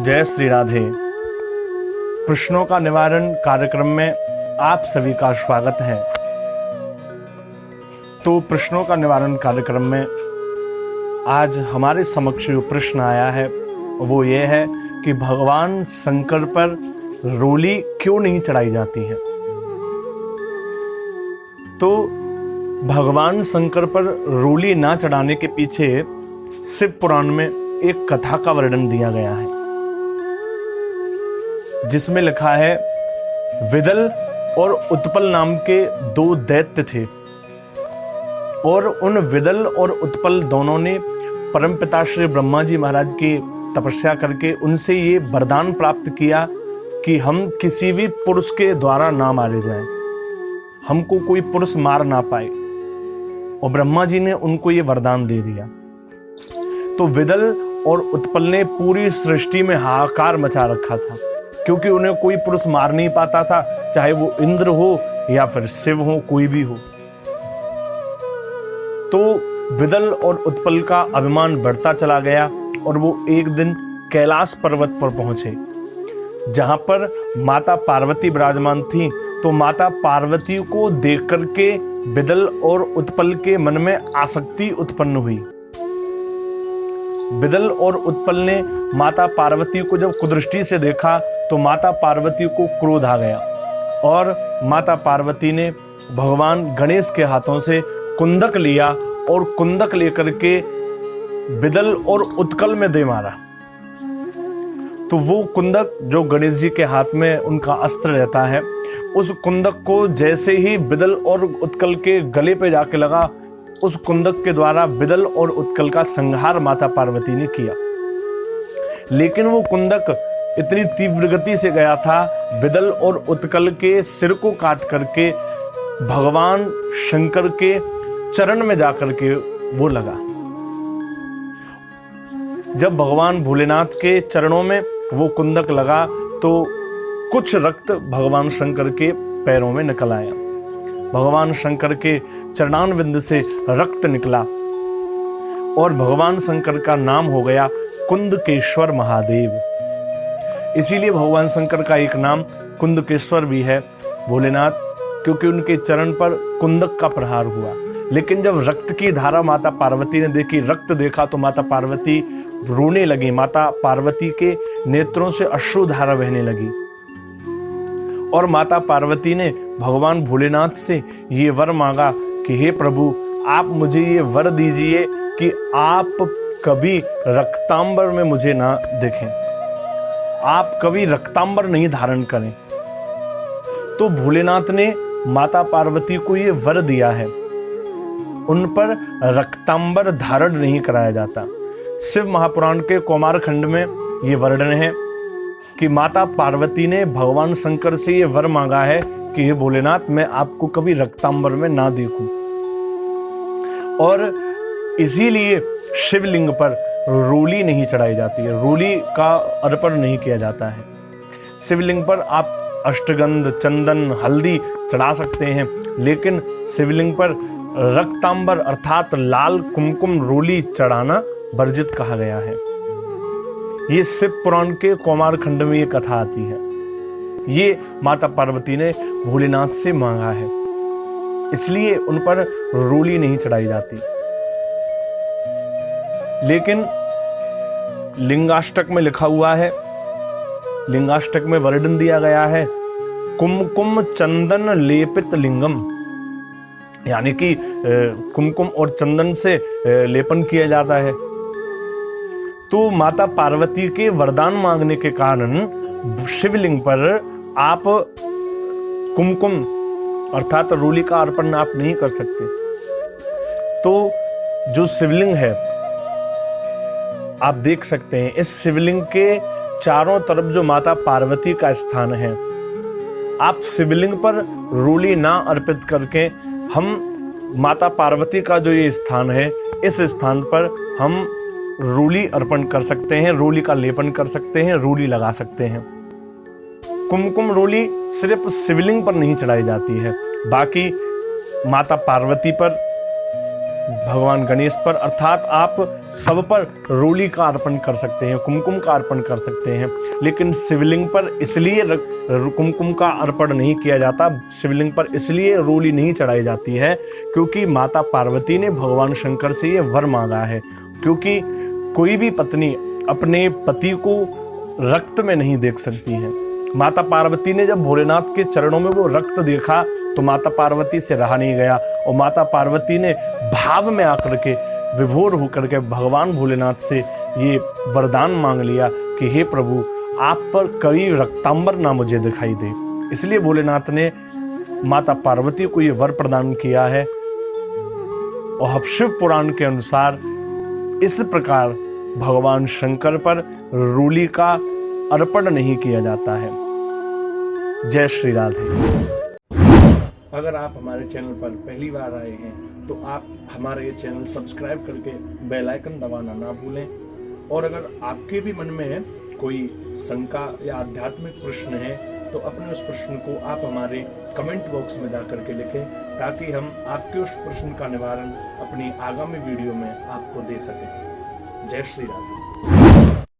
जय श्री राधे। प्रश्नों का निवारण कार्यक्रम में आप सभी का स्वागत है। तो प्रश्नों का निवारण कार्यक्रम में आज हमारे समक्ष जो प्रश्न आया है वो ये है कि भगवान शंकर पर रोली क्यों नहीं चढ़ाई जाती है। तो भगवान शंकर पर रोली ना चढ़ाने के पीछे शिव पुराण में एक कथा का वर्णन दिया गया है, जिसमें लिखा है विदल और उत्पल नाम के दो दैत्य थे और उन विदल और उत्पल दोनों ने परमपिता श्री ब्रह्मा जी महाराज की तपस्या करके उनसे ये वरदान प्राप्त किया कि हम किसी भी पुरुष के द्वारा ना मारे जाएं, हमको कोई पुरुष मार ना पाए। और ब्रह्मा जी ने उनको ये वरदान दे दिया। तो विदल और उत्पल ने पूरी सृष्टि में हाहाकार मचा रखा था, क्योंकि उन्हें कोई पुरुष मार नहीं पाता था, चाहे वो इंद्र हो या फिर शिव हो, कोई भी हो। तो विदल और उत्पल का अभिमान बढ़ता चला गया और वो एक दिन कैलाश पर्वत पर पहुंचे, जहां पर माता पार्वती विराजमान थी। तो माता पार्वती को देख करके विदल और उत्पल के मन में आसक्ति उत्पन्न हुई। विदल और उत्पल ने माता पार्वती को जब कुदृष्टि से देखा तो माता पार्वती को क्रोध आ गया और माता पार्वती ने भगवान गणेश के हाथों से कुंदक लिया और कुंदक लेकर के विदल और उत्कल में दे मारा। तो वो कुंदक जो गणेश जी के हाथ में उनका अस्त्र रहता है, उस कुंदक को जैसे ही विदल और उत्कल के गले पे जाके लगा, उस कुंदक के द्वारा विदल और उत्कल का संहार माता पार्वती ने किया। लेकिन वो कुंदक इतनी तीव्र गति से गया था, विदल और उत्कल के सिर को काट करके भगवान शंकर के चरण में जाकर के वो लगा। जब भगवान भोलेनाथ के चरणों में वो कुंदक लगा तो कुछ रक्त भगवान शंकर के पैरों में निकल आया। भगवान शंकर के चरणारविंद से रक्त निकला और भगवान शंकर का नाम हो गया कुंदकेश्वर महादेव। इसीलिए भगवान शंकर का एक नाम कुंदकेश्वर भी है, भोलेनाथ, क्योंकि उनके चरण पर कुंदक का प्रहार हुआ। लेकिन जब रक्त की धारा माता पार्वती ने देखी, रक्त देखा, तो माता पार्वती रोने लगी। माता पार्वती के नेत्रों से अश्रुधारा बहने लगी और माता पार्वती ने भगवान भोलेनाथ से ये वर मांगा कि हे प्रभु, आप मुझे ये वर दीजिए कि आप कभी रक्तांबर में मुझे ना देखें, आप कभी रक्तांबर नहीं धारण करें। तो भोलेनाथ ने माता पार्वती को ये वर दिया है, उन पर रक्तांबर धारण नहीं कराया जाता। शिव महापुराण के कौमार खंड में ये वर्णन है कि माता पार्वती ने भगवान शंकर से ये वर मांगा है कि हे भोलेनाथ, मैं आपको कभी रक्तांबर में ना देखूं। और इसीलिए शिवलिंग पर रोली नहीं चढ़ाई जाती है, रोली का अर्पण नहीं किया जाता है। शिवलिंग पर आप अष्टगंध, चंदन, हल्दी चढ़ा सकते हैं, लेकिन शिवलिंग पर रक्तांबर अर्थात लाल कुमकुम रोली चढ़ाना वर्जित कहा गया है। ये शिव पुराण के कौमार खंड में ये कथा आती है। ये माता पार्वती ने भोलेनाथ से मांगा है, इसलिए उन पर रोली नहीं चढ़ाई जाती। लेकिन लिंगाष्टक में लिखा हुआ है, लिंगाष्टक में वर्णन दिया गया है कुमकुम चंदन लेपित लिंगम, यानी कि कुमकुम और चंदन से लेपन किया जाता है। तो माता पार्वती के वरदान मांगने के कारण शिवलिंग पर आप कुमकुम अर्थात रोली का अर्पण आप नहीं कर सकते। तो जो शिवलिंग है आप देख सकते हैं, इस शिवलिंग के चारों तरफ जो माता पार्वती का स्थान है, आप शिवलिंग पर रोली ना अर्पित करके हम माता पार्वती का जो ये स्थान है, इस स्थान पर हम रोली अर्पण कर सकते हैं, रोली का लेपन कर सकते हैं, रोली लगा सकते हैं। कुमकुम रोली सिर्फ शिवलिंग पर नहीं चढ़ाई जाती है, बाकी माता पार्वती पर, भगवान गणेश पर अर्थात आप सब पर रोली का अर्पण कर सकते हैं, कुमकुम का अर्पण कर सकते हैं, लेकिन शिवलिंग पर इसलिए कुमकुम का अर्पण नहीं किया जाता, शिवलिंग पर इसलिए रोली नहीं चढ़ाई जाती है क्योंकि माता पार्वती ने भगवान शंकर से ये वर मांगा है। क्योंकि कोई भी पत्नी अपने पति को रक्त में नहीं देख सकती है। माता पार्वती ने जब भोलेनाथ के चरणों में वो रक्त देखा तो माता पार्वती से रहा नहीं गया और माता पार्वती ने भाव में आकर के विभोर होकर के भगवान भोलेनाथ से ये वरदान मांग लिया कि हे प्रभु, आप पर कभी रक्तांबर ना मुझे दिखाई दे। इसलिए भोलेनाथ ने माता पार्वती को ये वर प्रदान किया है। और शिव पुराण के अनुसार इस प्रकार भगवान शंकर पर रूली का अर्पण नहीं किया जाता है। जय श्री राधे। अगर आप हमारे चैनल पर पहली बार आए हैं तो आप हमारा ये चैनल सब्सक्राइब करके बेल आइकन दबाना ना भूलें। और अगर आपके भी मन में कोई शंका या आध्यात्मिक प्रश्न है तो अपने उस प्रश्न को आप हमारे कमेंट बॉक्स में जा करके लिखें ताकि हम आपके उस प्रश्न का निवारण अपनी आगामी वीडियो में आपको दे सकें। जय श्री राधे।